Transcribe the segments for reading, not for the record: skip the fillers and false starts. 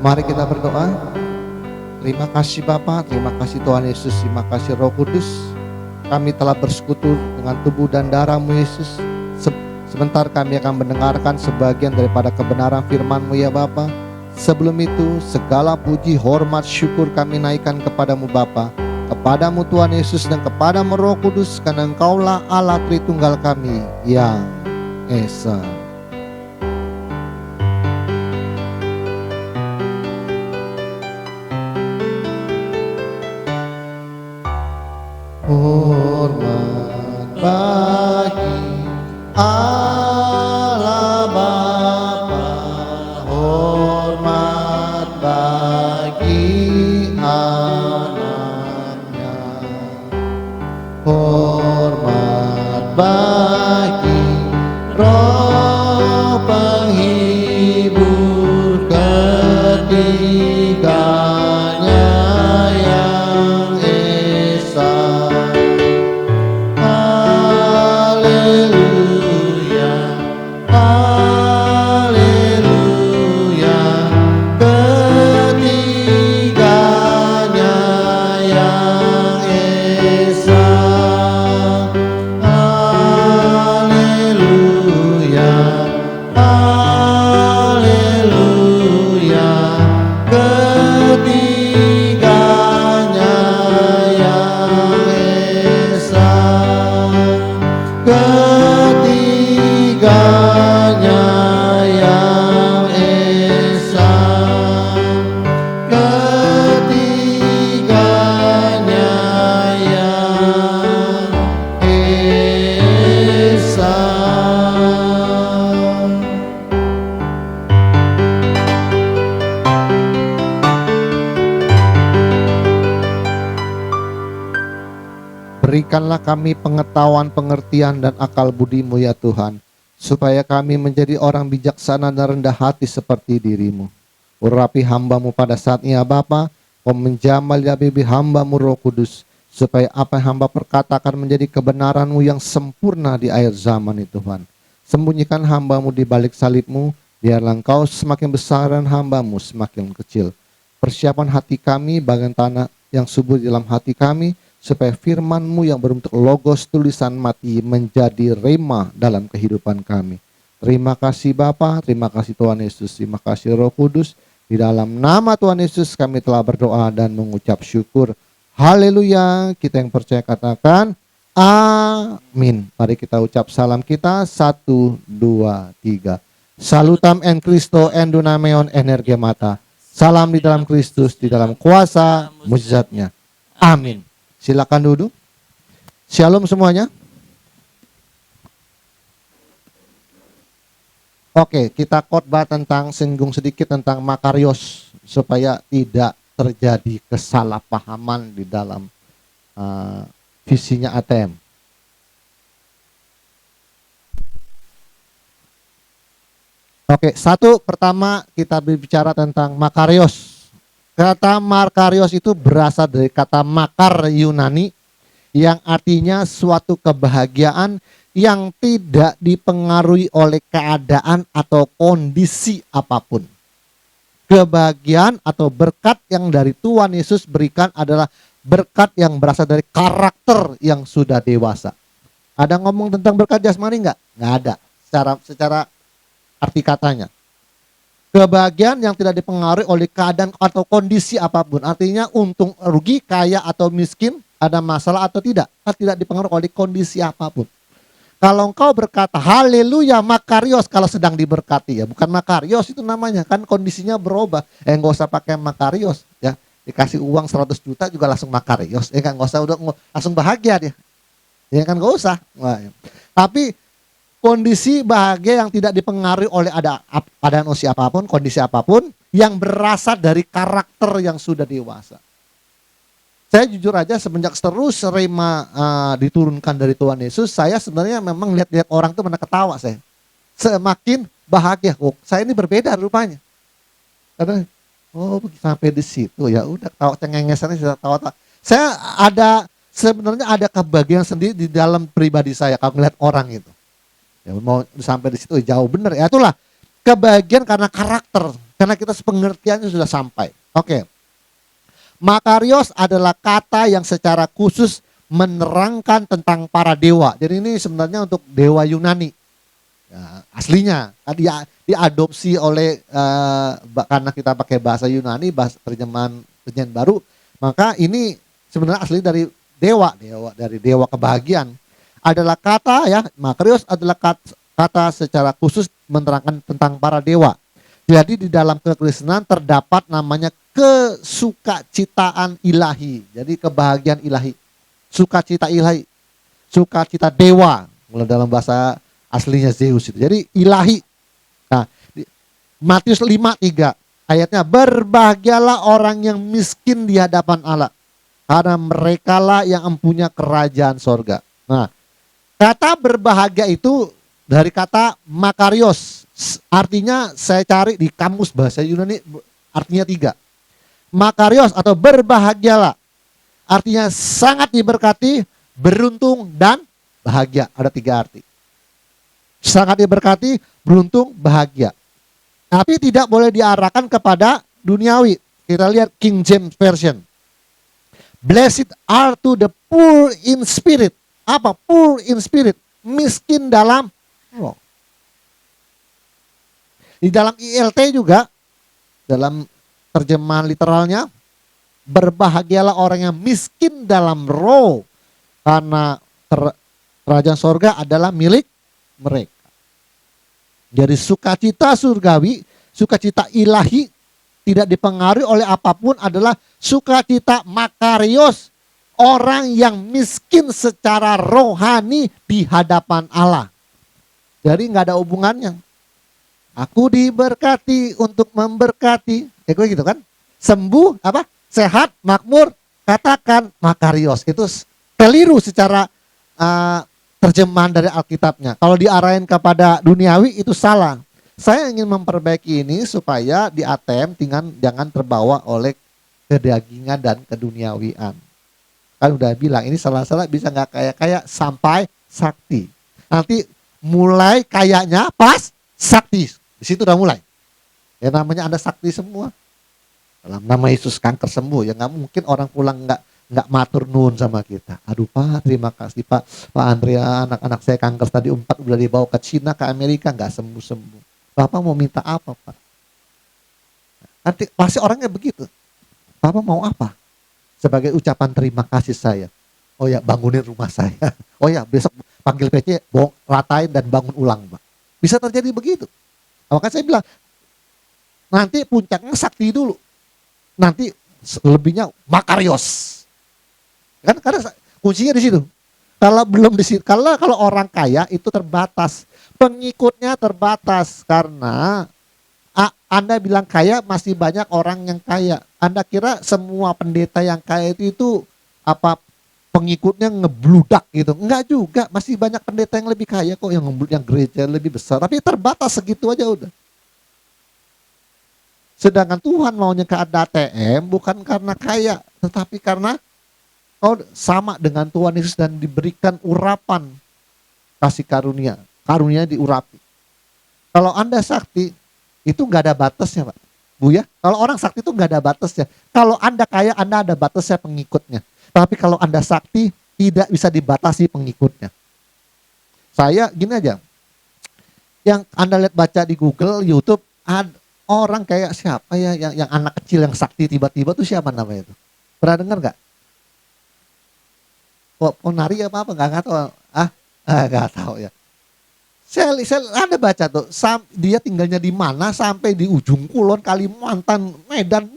Mari kita berdoa. Terima kasih Bapa, terima kasih Tuhan Yesus, terima kasih Roh Kudus. Kami telah bersekutu dengan tubuh dan darah-Mu Yesus. Sebentar kami akan mendengarkan sebagian daripada kebenaran firman-Mu ya Bapa. Sebelum itu segala puji, hormat, syukur kami naikkan kepadamu Bapa, kepadamu Tuhan Yesus dan kepadamu Roh Kudus, karena Engkaulah Allah Tritunggal kami yang Esa. Hormat bagi Allah Bapa, hormat bagi anaknya, hormat bagi Roh penghibur ketiganya yang Esa. Haleluya, haleluya, ketiganya yang Esa. Haleluya, haleluya, ketiganya yang Esa. Ketiganya yang Esa, ketiganya yang Esa. Berikanlah kami pengetahuan, pengertian, dan akal budi-Mu ya Tuhan, supaya kami menjadi orang bijaksana dan rendah hati seperti diri-Mu. Urapi hamba-Mu pada saat ini ya Bapa, Kau menjamal ya bibi hamba-Mu Roh Kudus, supaya apa yang hamba perkatakan menjadi kebenaran-Mu yang sempurna di akhir zaman ini Tuhan. Sembunyikan hamba-Mu di balik salib-Mu, biarlah Engkau semakin besar dan hamba-Mu semakin kecil. Persiapan hati kami, bagian tanah yang subur di dalam hati kami, supaya firman-Mu yang berbentuk logos tulisan mati menjadi rema dalam kehidupan kami. Terima kasih Bapa, terima kasih Tuhan Yesus, terima kasih Roh Kudus. Di dalam nama Tuhan Yesus kami telah berdoa dan mengucap syukur. Haleluya. Kita yang percaya katakan amin. Mari kita ucap salam kita. 1, 2, 3. Salutam en Christo en dunameon energia mata. Salam di dalam Kristus, di dalam kuasa mujizatnya. Amin. Silakan duduk. Shalom semuanya. Oke, kita khotbah tentang, singgung sedikit tentang makarios, supaya tidak terjadi kesalahpahaman di dalam visinya ATM. Oke, pertama kita berbicara tentang makarios. Kata makarios itu berasal dari kata makar Yunani, yang artinya suatu kebahagiaan yang tidak dipengaruhi oleh keadaan atau kondisi apapun. Kebahagiaan atau berkat yang dari Tuhan Yesus berikan adalah berkat yang berasal dari karakter yang sudah dewasa. Ada ngomong tentang berkat jasmani enggak? Enggak ada. Secara arti katanya. Kebahagiaan yang tidak dipengaruhi oleh keadaan atau kondisi apapun. Artinya untung, rugi, kaya atau miskin, ada masalah atau tidak. Tidak dipengaruhi oleh kondisi apapun. Kalau engkau berkata haleluya makarios kalau sedang diberkati ya. Bukan makarios itu namanya, kan kondisinya berubah. Enggak usah pakai makarios ya. Dikasih uang 100 juta juga langsung makarios. Kan enggak usah, udah langsung bahagia dia. Ya kan enggak usah. Nah, ya. Tapi kondisi bahagia yang tidak dipengaruhi oleh keadaan usia apapun, kondisi apapun, yang berasal dari karakter yang sudah dewasa. Saya jujur aja semenjak terus rema diturunkan dari Tuhan Yesus, saya sebenarnya memang lihat-lihat orang tuh ketawa saya. Semakin bahagia, saya ini berbeda rupanya. Karena sampai di situ ya udah tahu cengengesannya sudah tahu. Saya sebenarnya ada kebahagiaan sendiri di dalam pribadi saya kalau melihat orang itu. Ya, mau sampai di situ jauh bener ya, itulah kebahagiaan karena karakter. Karena kita pengertiannya sudah sampai. Oke. Makarios adalah kata yang secara khusus menerangkan tentang para dewa. Jadi ini sebenarnya untuk dewa Yunani. Ya, aslinya dia diadopsi oleh karena kita pakai bahasa Yunani, bahasa terjemahan baru, maka ini sebenarnya asli dari dewa dari dewa kebahagiaan. Adalah kata ya, Makarios adalah kata secara khusus menerangkan tentang para dewa. Jadi di dalam kekristenan terdapat namanya kesukacitaan ilahi. Jadi kebahagiaan ilahi. Sukacita ilahi. Sukacita dewa. Kalau dalam bahasa aslinya Zeus itu. Jadi ilahi. Nah, Matius 5:3 ayatnya, berbahagialah orang yang miskin di hadapan Allah, karena merekalah yang mempunyai kerajaan sorga. Nah, kata berbahagia itu dari kata makarios. Artinya saya cari di kamus bahasa Yunani artinya 3. Makarios atau berbahagialah. Artinya sangat diberkati, beruntung, dan bahagia. Ada 3 arti. Sangat diberkati, beruntung, bahagia. Tapi tidak boleh diarahkan kepada duniawi. Kita lihat King James Version. Blessed are to the poor in spirit. Apa? Poor in spirit. Miskin dalam roh. Di dalam ILT juga, dalam terjemahan literalnya, berbahagialah orang yang miskin dalam roh, karena kerajaan sorga adalah milik mereka. Jadi sukacita surgawi, sukacita ilahi tidak dipengaruhi oleh apapun, adalah sukacita makarios, orang yang miskin secara rohani di hadapan Allah. Jadi nggak ada hubungannya. Aku diberkati untuk memberkati, kayak gitu kan? Sembuh, apa? Sehat, makmur, katakan makarios. Itu keliru secara terjemahan dari Alkitabnya. Kalau diarahin kepada duniawi itu salah. Saya ingin memperbaiki ini supaya di ATM jangan terbawa oleh kedagingan dan keduniawian. Kan udah bilang ini salah-salah bisa nggak kaya-kaya sampai sakti. Nanti mulai kayaknya pas sakti. Di situ udah mulai. Ya namanya Anda sakti semua. Dalam nama Yesus kanker sembuh. Ya nggak mungkin orang pulang nggak matur nuwun sama kita. Aduh Pak, terima kasih Pak Andrea, anak-anak saya kanker tadi 4 udah dibawa ke Cina, ke Amerika, nggak sembuh-sembuh. Bapak mau minta apa Pak? Nanti pasti orangnya begitu. Bapak mau apa? Sebagai ucapan terima kasih saya. Oh ya, bangunin rumah saya. Oh ya, besok panggil PC, ratain dan bangun ulang Pak. Bisa terjadi begitu. Makanya saya bilang, nanti puncaknya sakti dulu. Nanti lebihnya makarios. Kan karena kuncinya di situ. Kalau belum di situ, kalau orang kaya itu terbatas, pengikutnya terbatas, karena Anda bilang kaya, masih banyak orang yang kaya. Anda kira semua pendeta yang kaya itu apa pengikutnya ngebludak gitu? Enggak juga, masih banyak pendeta yang lebih kaya kok, yang gereja lebih besar, tapi terbatas segitu aja udah. Sedangkan Tuhan maunya ke ATM bukan karena kaya, tetapi karena sama dengan Tuhan Yesus dan diberikan urapan kasih karunia. Karunia diurapi. Kalau Anda sakti, itu nggak ada batasnya Pak. Bu ya, kalau orang sakti itu nggak ada batasnya. Kalau Anda kaya, Anda ada batasnya pengikutnya. Tapi kalau Anda sakti, tidak bisa dibatasi pengikutnya. Saya gini aja, yang Anda lihat baca di Google, YouTube, orang kayak siapa ya, yang anak kecil yang sakti tiba-tiba tuh siapa namanya itu? Pernah dengar nggak? Ponari apa nggak tahu. Nggak tahu ya. Saya Anda baca tuh, dia tinggalnya di mana sampai di ujung kulon, Kalimantan, Medan,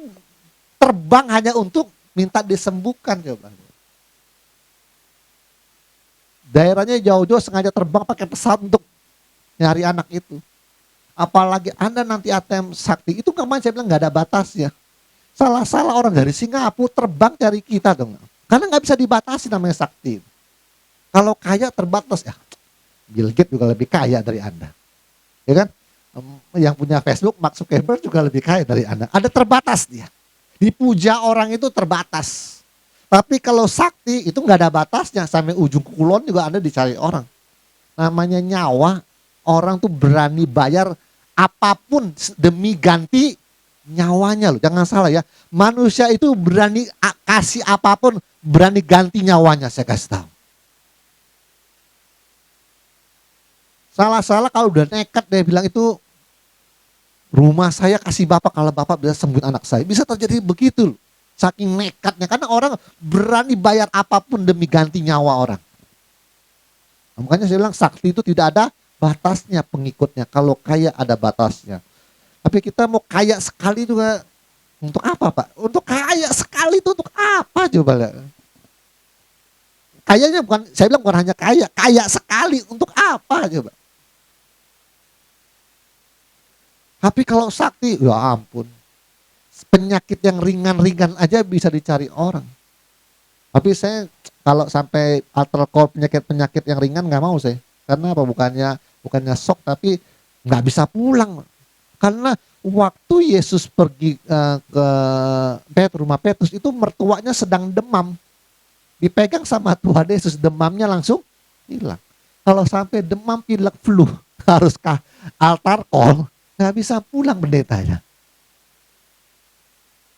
terbang hanya untuk minta disembuhkan coba. Daerahnya jauh-jauh sengaja terbang pakai pesawat untuk nyari anak itu. Apalagi Anda nanti ATM sakti, itu kemarin saya bilang nggak ada batasnya. Salah-salah orang dari Singapura terbang cari kita dong. Karena nggak bisa dibatasi namanya sakti. Kalau kaya terbatas ya. Bill Gates juga lebih kaya dari Anda. Ya kan? Yang punya Facebook, Mark Zuckerberg juga lebih kaya dari Anda. Ada terbatas dia. Dipuja orang itu terbatas. Tapi kalau sakti itu nggak ada batasnya. Sampai ujung kulon juga Anda dicari orang. Namanya nyawa, orang tuh berani bayar apapun demi ganti nyawanya loh, jangan salah ya. Manusia itu berani kasih apapun, berani ganti nyawanya, saya kasih tahu. Salah-salah kalau udah nekat dia bilang itu rumah saya kasih bapak kalau bapak bisa sembuhin anak saya. Bisa terjadi begitu loh. Saking nekatnya, karena orang berani bayar apapun demi ganti nyawa orang. Nah, makanya saya bilang sakti itu tidak ada batasnya pengikutnya. Kalau kaya ada batasnya. Tapi kita mau kaya sekali juga untuk apa, Pak? Untuk kaya sekali itu untuk apa coba lihat. Kayanya bukan, saya bilang bukan hanya kaya, kaya sekali untuk apa coba. Tapi kalau sakti, ya ampun. Penyakit yang ringan-ringan aja bisa dicari orang. Tapi saya kalau sampai alter penyakit yang ringan nggak mau saya. Karena apa? Bukannya sok, tapi nggak bisa pulang. Karena waktu Yesus pergi ke rumah Petrus itu mertuanya sedang demam. Dipegang sama Tuhan Yesus, demamnya langsung hilang. Kalau sampai demam, pilek, flu, harus ke altar call, nggak bisa pulang pendetanya.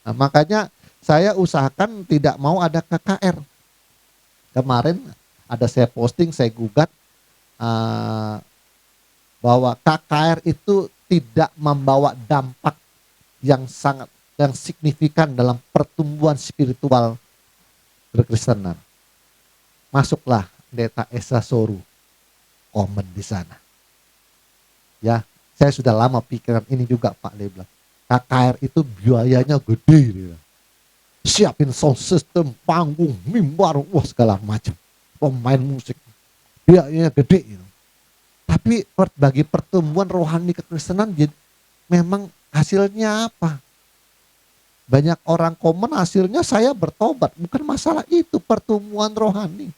Nah, makanya saya usahakan tidak mau ada KKR. Kemarin ada saya posting, saya gugat bahwa KKR itu tidak membawa dampak yang signifikan dalam pertumbuhan spiritual berkristenan. Masuklah Pendeta Esa Soru komen di sana. Ya, saya sudah lama pikiran ini juga Pak Leblanc. KKR itu biayanya gede gitu. Siapin sound system, panggung, mimbar, wah segala macam. Pemain musik, biayanya gede gitu. Tapi bagi pertumbuhan rohani kekristenan memang hasilnya apa? Banyak orang komen hasilnya saya bertobat. Bukan masalah itu, pertumbuhan rohani.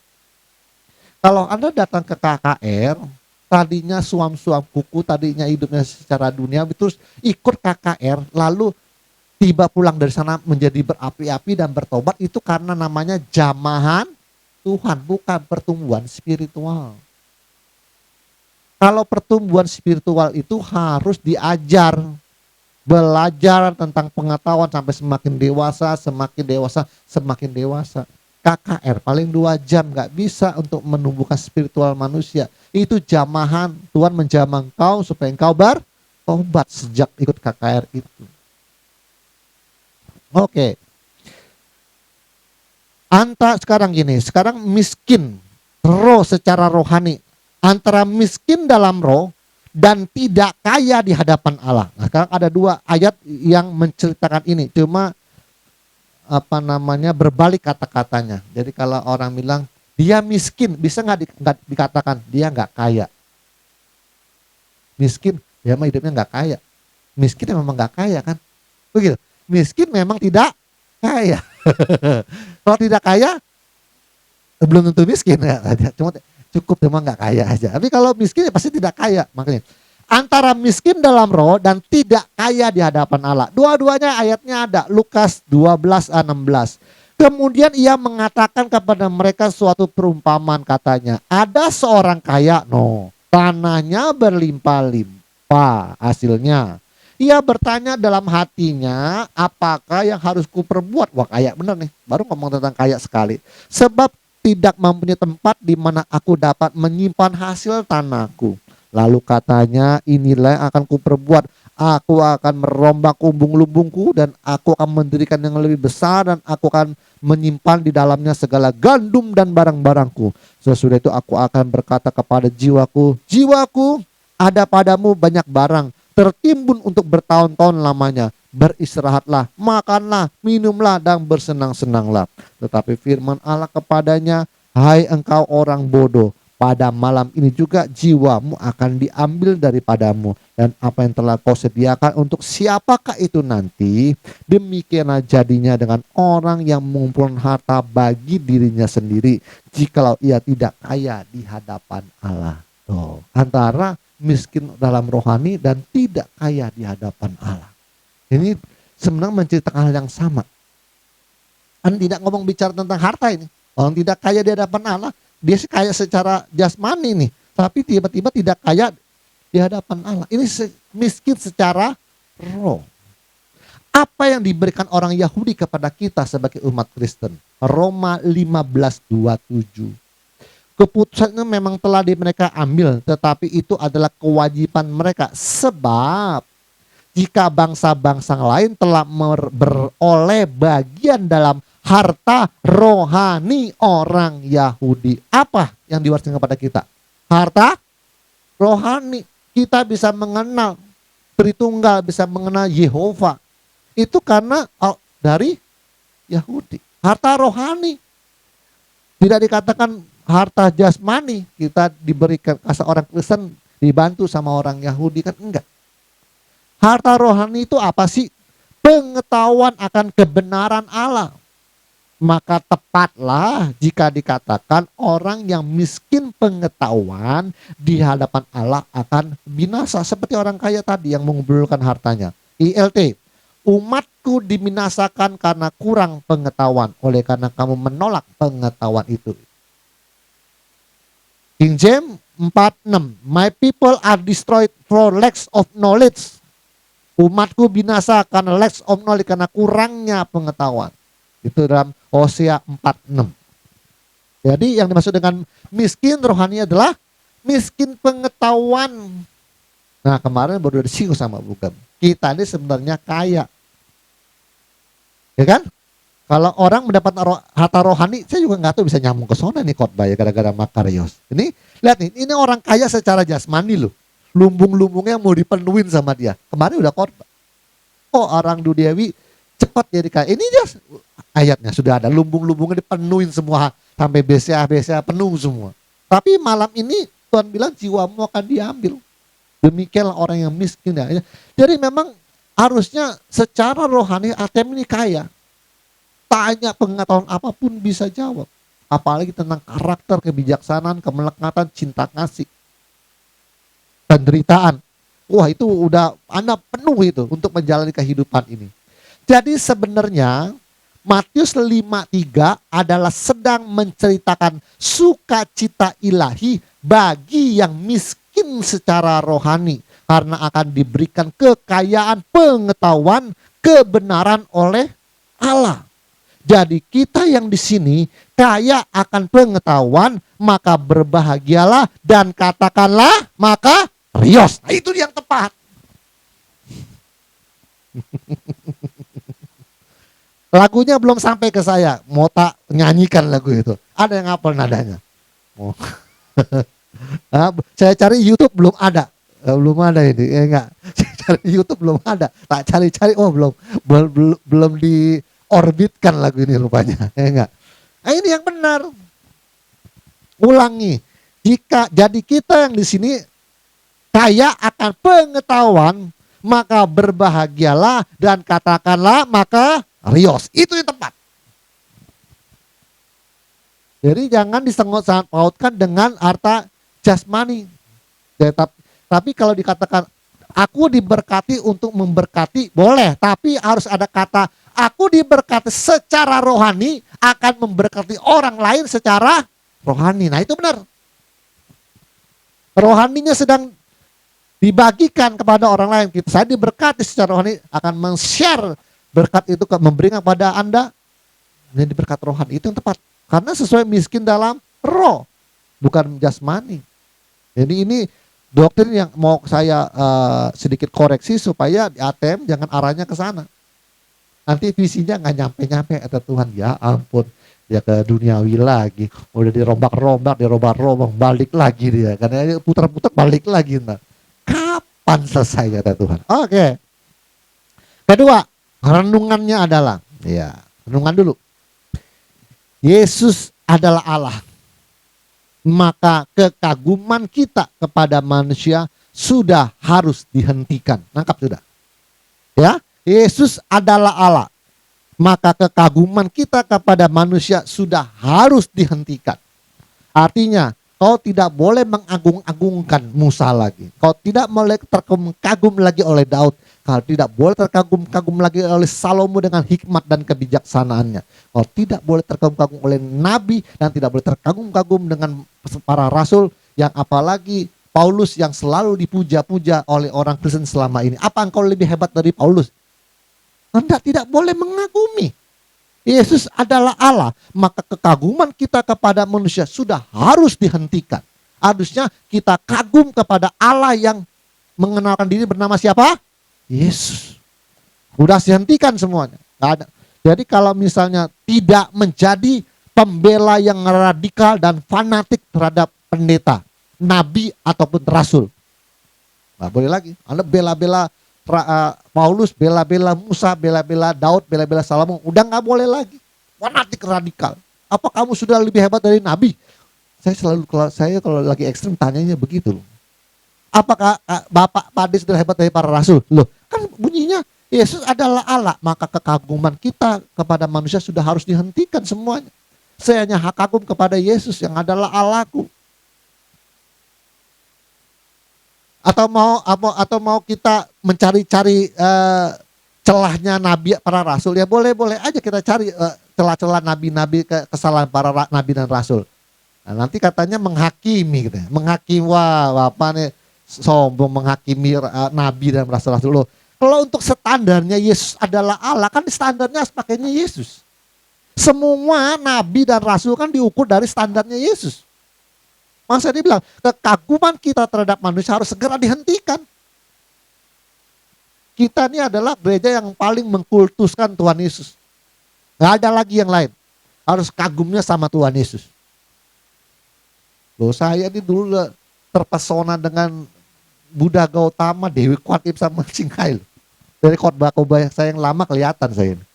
Kalau Anda datang ke KKR, tadinya suam-suam kuku, tadinya hidupnya secara dunia, terus ikut KKR, lalu tiba pulang dari sana menjadi berapi-api dan bertobat, itu karena namanya jamahan Tuhan, bukan pertumbuhan spiritual. Kalau pertumbuhan spiritual itu harus diajar, belajar tentang pengetahuan sampai semakin dewasa, semakin dewasa. KKR paling 2 jam gak bisa untuk menumbuhkan spiritual manusia. Itu jamahan, Tuhan menjamah engkau supaya engkau bertobat sejak ikut KKR itu. Oke. Sekarang miskin roh secara rohani. Antara miskin dalam roh dan tidak kaya di hadapan Allah. Nah, sekarang ada 2 ayat yang menceritakan ini. Cuma berbalik kata-katanya. Jadi kalau orang bilang dia miskin, bisa nggak dikatakan dia nggak kaya? Miskin, dia mah hidupnya nggak kaya. Miskin memang nggak kaya kan? Begitu. Miskin memang tidak kaya. Kalau tidak kaya, belum tentu miskin ya. Cuma nggak kaya aja. Tapi kalau miskin ya pasti tidak kaya. Makanya antara miskin dalam roh dan tidak kaya di hadapan Allah. Dua-duanya ayatnya ada. Lukas 12:16. Kemudian ia mengatakan kepada mereka suatu perumpamaan, katanya, ada seorang kaya, tanahnya berlimpah-limpah hasilnya. Ia bertanya dalam hatinya, apakah yang harus kuperbuat? Wah, kaya bener nih, baru ngomong tentang kaya sekali. Sebab tidak mempunyai tempat di mana aku dapat menyimpan hasil tanahku. Lalu katanya, inilah yang akan kuperbuat. Aku akan merombak lumbung-lumbungku dan aku akan mendirikan yang lebih besar dan aku akan menyimpan di dalamnya segala gandum dan barang-barangku. Sesudah itu aku akan berkata kepada jiwaku, jiwaku, ada padamu banyak barang, tertimbun untuk bertahun-tahun lamanya. Beristirahatlah, makanlah, minumlah dan bersenang-senanglah. Tetapi firman Allah kepadanya, hai engkau orang bodoh, pada malam ini juga jiwamu akan diambil daripadamu. Dan apa yang telah kau sediakan untuk siapakah itu nanti? Demikianlah jadinya dengan orang yang mengumpulkan harta bagi dirinya sendiri, jikalau ia tidak kaya di hadapan Allah. Antara miskin dalam rohani dan tidak kaya di hadapan Allah. Ini sebenarnya menceritakan hal yang sama. Kan tidak bicara tentang harta ini. Orang tidak kaya di hadapan Allah, dia sih kaya secara jasmani nih, tapi tiba-tiba tidak kaya di hadapan Allah. Ini miskin secara roh. Apa yang diberikan orang Yahudi kepada kita sebagai umat Kristen? Roma 15:27. Keputusan itu memang telah mereka ambil, tetapi itu adalah kewajiban mereka. Sebab jika bangsa-bangsa lain telah beroleh bagian dalam harta rohani orang Yahudi. Apa yang diwariskan kepada kita? Harta rohani. Kita bisa mengenal Tritunggal, bisa mengenal Yehova. Itu karena dari Yahudi. Harta rohani. Tidak dikatakan harta jasmani. Kita diberikan orang Kristen dibantu sama orang Yahudi, kan enggak. Harta rohani itu apa sih? Pengetahuan akan kebenaran Allah. Maka tepatlah jika dikatakan orang yang miskin pengetahuan di hadapan Allah akan binasa. Seperti orang kaya tadi yang mengumpulkan hartanya. ILT, umatku dibinasakan karena kurang pengetahuan, oleh karena kamu menolak pengetahuan itu. King James 4:6, my people are destroyed for lack of knowledge. Umatku binasa karena lack of knowledge, karena kurangnya pengetahuan. Itu dalam Hosea 4:6. Jadi yang dimaksud dengan miskin rohani adalah miskin pengetahuan. Nah, kemarin baru disinggung sama Bugam. Kita ini sebenarnya kaya. Ya kan? Kalau orang mendapat harta rohani, saya juga nggak tahu bisa nyambung ke sana nih khotbah ya gara-gara Makarios. Ini lihat nih, ini orang kaya secara jasmani loh. Lumbung-lumbungnya mau dipenuhin sama dia. Kemarin udah khotbah. Oh, orang duniawi cepat jadi kaya. Ini aja ayatnya sudah ada, lumbung-lumbungnya dipenuhin semua sampai BCA penuh semua. Tapi malam ini Tuhan bilang jiwamu akan diambil. Demikianlah orang yang miskin ya. Jadi memang harusnya secara rohani ATM ini kaya. Tanya pengetahuan apapun bisa jawab. Apalagi tentang karakter, kebijaksanaan, kemelekatan, cinta kasih, penderitaan. Wah, itu udah Anda penuh itu untuk menjalani kehidupan ini. Jadi sebenarnya Matius 5:3 adalah sedang menceritakan sukacita ilahi bagi yang miskin secara rohani, karena akan diberikan kekayaan pengetahuan kebenaran oleh Allah. Jadi kita yang di sini kaya akan pengetahuan, maka berbahagialah dan katakanlah maka rios. Nah, itu yang tepat. Lagunya belum sampai ke saya, mau tak nyanyikan lagu itu. Ada yang hafal nadanya? Oh. Saya cari YouTube belum ada. Belum ada ini, enggak. Saya cari YouTube belum ada. Tak cari-cari, oh belum diorbitkan lagu ini rupanya. Enggak. Nah, ini yang benar. Ulangi. Jadi kita yang di sini kaya akan pengetahuan, maka berbahagialah dan katakanlah maka rios. Itu yang tepat. Jadi jangan disangkut pautkan dengan harta jasmani. Tapi kalau dikatakan aku diberkati untuk memberkati, boleh. Tapi harus ada kata aku diberkati secara rohani akan memberkati orang lain secara rohani. Nah, itu benar. Rohaninya sedang dibagikan kepada orang lain. Saya diberkati secara rohani akan men-share berkat itu, memberikan kepada Anda. Jadi berkat rohani itu yang tepat. Karena sesuai miskin dalam roh, bukan jasmani. Jadi ini doktrin yang mau saya sedikit koreksi supaya di ATM jangan arahnya ke sana. Nanti visinya nggak nyampe-nyampe, kata Tuhan. Ya ampun, dia ke duniawi lagi. Udah dirombak-rombak, balik lagi dia. Karena putar-putar balik lagi. Nah, kapan selesai, kata Tuhan. Oke. Kedua, renungannya adalah, ya renungan dulu. Yesus adalah Allah. Maka kekaguman kita kepada manusia sudah harus dihentikan. Nangkap sudah? Ya, Yesus adalah Allah. Maka kekaguman kita kepada manusia sudah harus dihentikan. Artinya, kau tidak boleh mengagung-agungkan Musa lagi. Kau tidak boleh terkagum lagi oleh Daud. Kau tidak boleh terkagum-kagum lagi oleh Salomo dengan hikmat dan kebijaksanaannya. Kau tidak boleh terkagum-kagum oleh Nabi dan tidak boleh terkagum-kagum dengan para rasul, yang apalagi Paulus yang selalu dipuja-puja oleh orang Kristen selama ini. Apa engkau lebih hebat dari Paulus? Anda tidak boleh mengagumi. Yesus adalah Allah, maka kekaguman kita kepada manusia sudah harus dihentikan. Harusnya kita kagum kepada Allah yang mengenalkan diri bernama siapa? Yesus. Udah dihentikan semuanya. Nggak ada. Jadi kalau misalnya tidak menjadi pembela yang radikal dan fanatik terhadap pendeta, nabi ataupun rasul, nggak boleh lagi. Anda bela-bela Paulus, bela-bela Musa, bela-bela Daud, bela-bela Salomo, udah nggak boleh lagi. Fanatik radikal. Apa kamu sudah lebih hebat dari nabi? Saya kalau lagi ekstrim tanyanya begitu loh. Apakah Bapak Pade sudah hebat dari para rasul? Loh, kan bunyinya Yesus adalah Allah, maka kekaguman kita kepada manusia sudah harus dihentikan semuanya. Saya hanya kagum kepada Yesus yang adalah Allahku. Atau mau kita mencari-cari celahnya nabi para rasul, ya boleh aja kita cari celah-celah nabi-nabi, kesalahan para nabi dan rasul. Nah, nanti katanya menghakimi gitu ya. Menghakimi, wah apa nih sombong menghakimi nabi dan rasul-rasul loh. Kalau untuk standarnya Yesus adalah Allah, kan standarnya pakainya Yesus. Semua nabi dan rasul kan diukur dari standarnya Yesus. Masa dia bilang, kekaguman kita terhadap manusia harus segera dihentikan. Kita ini adalah gereja yang paling mengkultuskan Tuhan Yesus. Gak ada lagi yang lain. Harus kagumnya sama Tuhan Yesus. Loh, saya ini dulu terpesona dengan Buddha Gautama, Dewi Kuan Im sama Chinghai. Dari khotbah-khotbah saya yang lama kelihatan saya ini.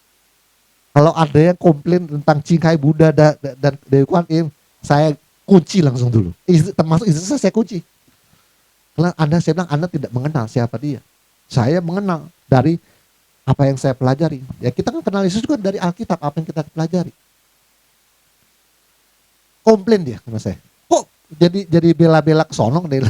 Kalau ada yang komplain tentang Chinghai, Buddha dan Dewi Kuan Im, saya kunci langsung dulu. Termasuk istri saya kunci. Karena saya bilang Anda tidak mengenal siapa dia. Saya mengenal dari apa yang saya pelajari. Ya kita kan kenal Yesus juga dari Alkitab, apa yang kita pelajari. Komplain dia sama saya. Kok jadi bela-bela kesonong deh.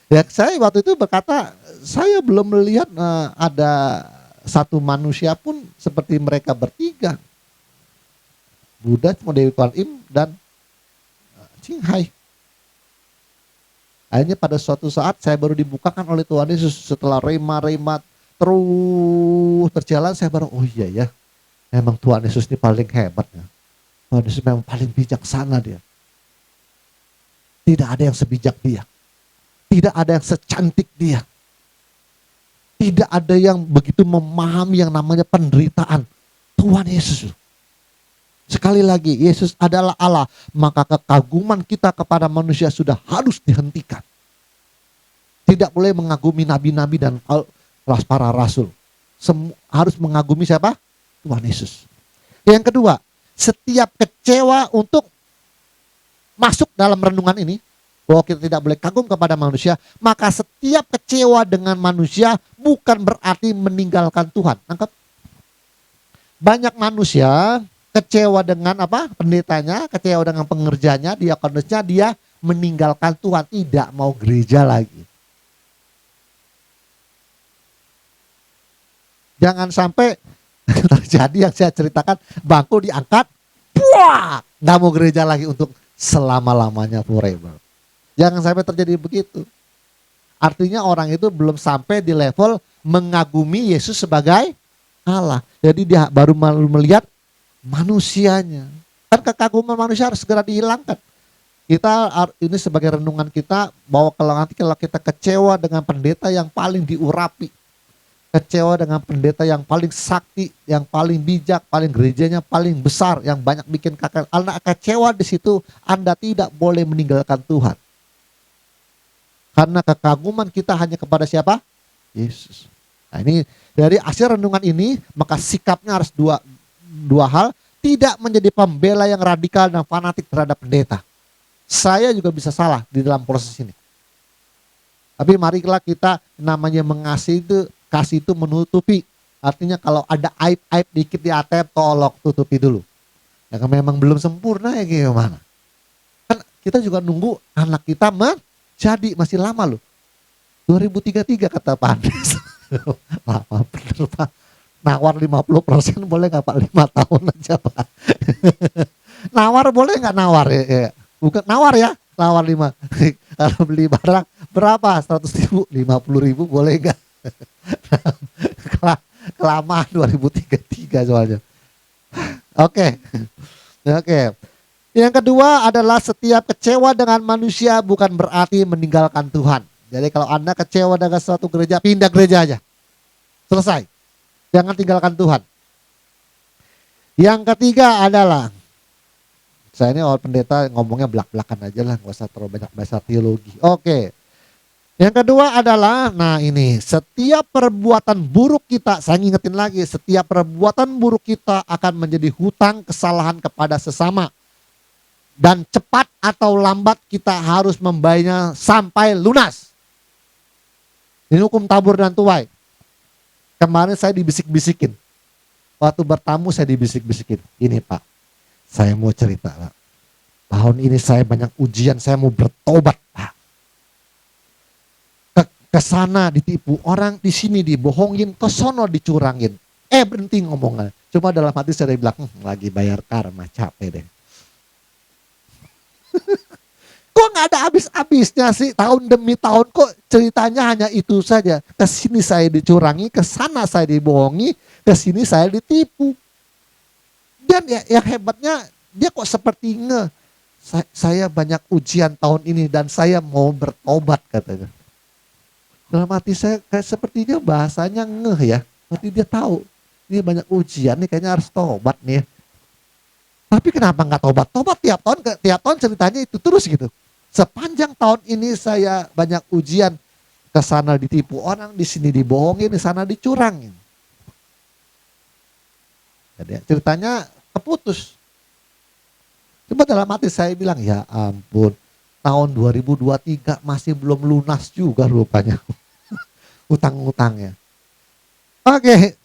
Ya saya waktu itu berkata, saya belum melihat ada satu manusia pun seperti mereka bertiga. Buddha, Dewi Kuan Im, dan Chinghai. Akhirnya pada suatu saat saya baru dibukakan oleh Tuhan Yesus setelah rema terus berjalan, saya baru oh iya ya, memang Tuhan Yesus ini paling hebat ya. Tuhan Yesus memang paling bijaksana dia. Tidak ada yang sebijak dia. Tidak ada yang secantik dia. Tidak ada yang begitu memahami yang namanya penderitaan. Tuhan Yesus. Sekali lagi, Yesus adalah Allah, maka kekaguman kita kepada manusia sudah harus dihentikan. Tidak boleh mengagumi nabi-nabi dan para rasul. Harus mengagumi siapa? Tuhan Yesus. Yang kedua, setiap kecewa untuk masuk dalam renungan ini, bahwa kita tidak boleh kagum kepada manusia, maka setiap kecewa dengan manusia bukan berarti meninggalkan Tuhan. Nangkep? Banyak manusia kecewa dengan apa? Pendetanya, kecewa dengan pengerjanya, diakonisnya, dia meninggalkan Tuhan, tidak mau gereja lagi. Jangan sampai terjadi yang saya ceritakan, bangku diangkat, puah, nggak mau gereja lagi untuk selama-lamanya, forever. Jangan sampai terjadi begitu. Artinya orang itu belum sampai di level mengagumi Yesus sebagai Allah. Jadi dia baru melihat manusianya. Kan kekaguman manusia harus segera dihilangkan. Kita ini sebagai renungan kita, bahwa kalau kita kecewa dengan pendeta yang paling diurapi, kecewa dengan pendeta yang paling sakti, yang paling bijak, paling gerejanya paling besar, yang banyak bikin kakak, Anda kecewa di situ, Anda tidak boleh meninggalkan Tuhan. Karena kekaguman kita hanya kepada siapa? Yesus. Nah ini dari hasil renungan ini, maka sikapnya harus dua hal. Tidak menjadi pembela yang radikal dan fanatik terhadap pendeta. Saya juga bisa salah di dalam proses ini. Tapi marilah kita namanya mengasihi itu, kasih itu menutupi. Artinya kalau ada aib-aib dikit di ATM, tolong tutupi dulu. Ya kan memang belum sempurna ya gimana. Kan kita juga nunggu anak kita jadi masih lama loh. 2033 kata Pak Andres. Lama bener Pak. Nawar 50% boleh gak Pak? 5 tahun aja Pak. Nawar boleh gak nawar ya? Bukan nawar ya. Nawar 5. Kalau beli barang berapa? 100.000, 50.000 boleh gak? kelamaan 2033 soalnya. Oke. Oke. Yang kedua adalah setiap kecewa dengan manusia bukan berarti meninggalkan Tuhan. Jadi kalau Anda kecewa dengan suatu gereja, pindah gereja aja. Selesai. Jangan tinggalkan Tuhan. Yang ketiga adalah, saya ini orang pendeta ngomongnya belak-belakan aja lah, nggak usah terlalu banyak bahasa teologi. Oke. Yang kedua adalah, nah ini, setiap perbuatan buruk kita, saya ngingetin lagi, setiap perbuatan buruk kita akan menjadi hutang kesalahan kepada sesama. Dan cepat atau lambat kita harus membayarnya sampai lunas. Ini hukum tabur dan tuai. Kemarin saya dibisik-bisikin. Waktu bertamu saya dibisik-bisikin. Ini Pak, saya mau cerita Pak. Tahun ini saya banyak ujian, saya mau bertobat Pak. Ke sana ditipu orang, di sini dibohongin, ke sono dicurangin. Berhenti ngomongnya. Cuma dalam hati saya bilang, lagi bayar karma, capek deh. Kok nggak ada habis-habisnya sih, tahun demi tahun kok ceritanya hanya itu saja. Ke sini saya dicurangi, ke sana saya dibohongi, ke sini saya ditipu. Dan yang hebatnya dia kok seperti saya banyak ujian tahun ini dan saya mau bertobat katanya. Dalam hati saya kayak sepertinya bahasanya ya. Berarti dia tahu ini banyak ujian nih, kayaknya harus tobat nih. Tapi kenapa nggak tobat? Tobat tiap tahun ceritanya itu terus gitu. Sepanjang tahun ini saya banyak ujian, ke sana ditipu orang, di sini dibohongin, di sana dicurangin. Jadi ceritanya keputus. Cuma dalam hati saya bilang, ya ampun, tahun 2023 masih belum lunas juga rupanya utang-utangnya. Oke.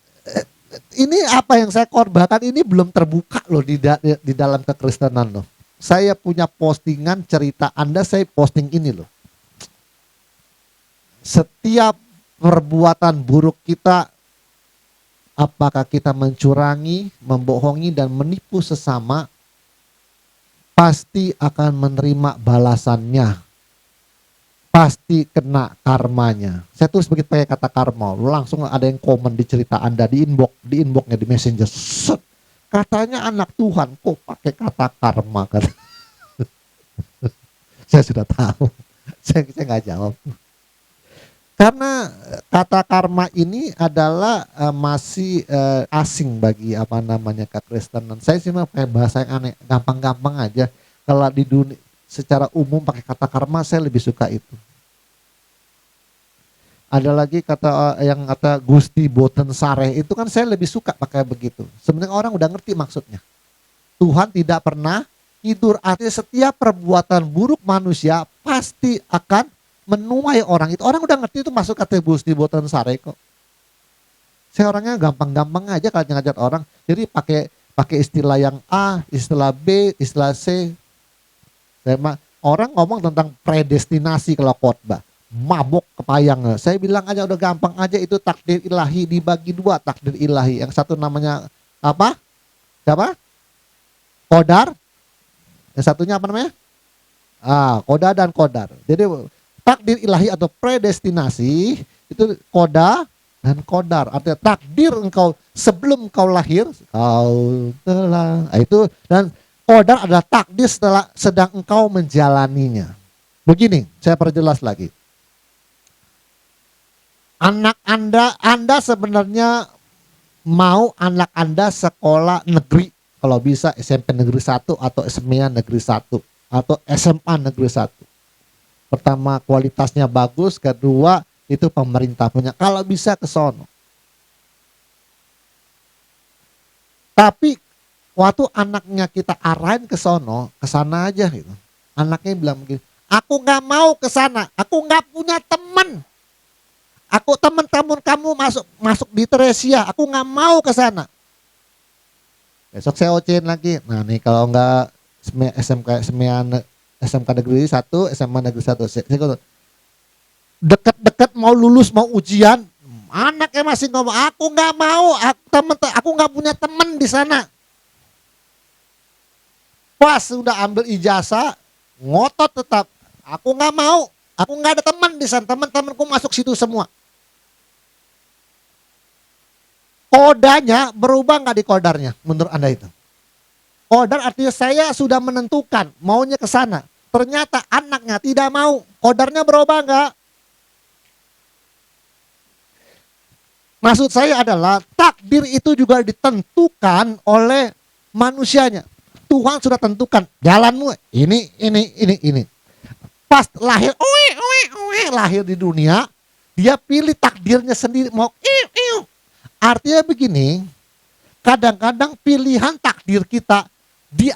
Ini apa yang saya korbankan ini belum terbuka loh di dalam kekristenan loh. Saya punya postingan cerita Anda, saya posting ini loh. Setiap perbuatan buruk kita, apakah kita mencurangi, membohongi dan menipu sesama, pasti akan menerima balasannya. Pasti kena karmanya. Saya tulis begitu pakai kata karma. Langsung ada yang komen di cerita Anda di inboxnya di messenger. Set. Katanya anak Tuhan kok pakai kata karma kan? Saya sudah tahu. Saya nggak jawab. Karena kata karma ini adalah masih asing bagi kekristenan. Saya sih mau pakai bahasa yang aneh, gampang-gampang aja. Kalau di dunia secara umum pakai kata karma saya lebih suka itu. Ada lagi kata Gusti Boten Sareh, itu kan saya lebih suka pakai begitu. Sebenarnya orang udah ngerti maksudnya. Tuhan tidak pernah tidur, artinya setiap perbuatan buruk manusia pasti akan menuai orang itu. Orang udah ngerti itu masuk kata Gusti Boten Sareh kok. Saya orangnya gampang-gampang aja kalau ngajar orang. Jadi pakai istilah yang A, istilah B, istilah C. Orang ngomong tentang predestinasi kalau khotbah, mabok kepayang. Saya bilang aja udah gampang aja, itu takdir ilahi dibagi dua, takdir ilahi. Yang satu namanya apa? Siapa? Qadar. Yang satunya apa namanya? Qada dan qadar. Jadi takdir ilahi atau predestinasi itu qada dan qadar. Artinya takdir engkau sebelum kau lahir, kau telah. Itu dan qadar adalah takdir setelah sedang engkau menjalaninya. Begini, saya perjelas lagi. Anak Anda sebenarnya mau anak Anda sekolah negeri, kalau bisa SMP negeri 1 atau SMA negeri 1 atau SMA negeri 1. Pertama kualitasnya bagus, kedua itu pemerintah punya. Kalau bisa ke sono. Tapi waktu anaknya kita arahin ke sono, ke sana aja gitu. Anaknya bilang begini, aku nggak mau ke sana, aku nggak punya teman. Aku teman-teman kamu masuk di Teresia, aku nggak mau ke sana. Besok saya ocein lagi. Nah nih kalau nggak SMK negeri 1, SMA negeri 1. Dekat-dekat mau lulus, mau ujian, anaknya masih ngomong, aku nggak mau, aku nggak punya teman di sana. Pas sudah ambil ijazah, ngotot tetap, aku nggak mau, aku nggak ada teman di sana, teman-temanku masuk situ semua. Kodanya berubah nggak di kodarnya menurut Anda itu? Kodar artinya saya sudah menentukan maunya ke sana. Ternyata anaknya tidak mau. Kodarnya berubah nggak? Maksud saya adalah takdir itu juga ditentukan oleh manusianya. Tuhan sudah tentukan jalanmu ini. Pas lahir, lahir di dunia, dia pilih takdirnya sendiri mau Artinya begini, kadang-kadang pilihan takdir kita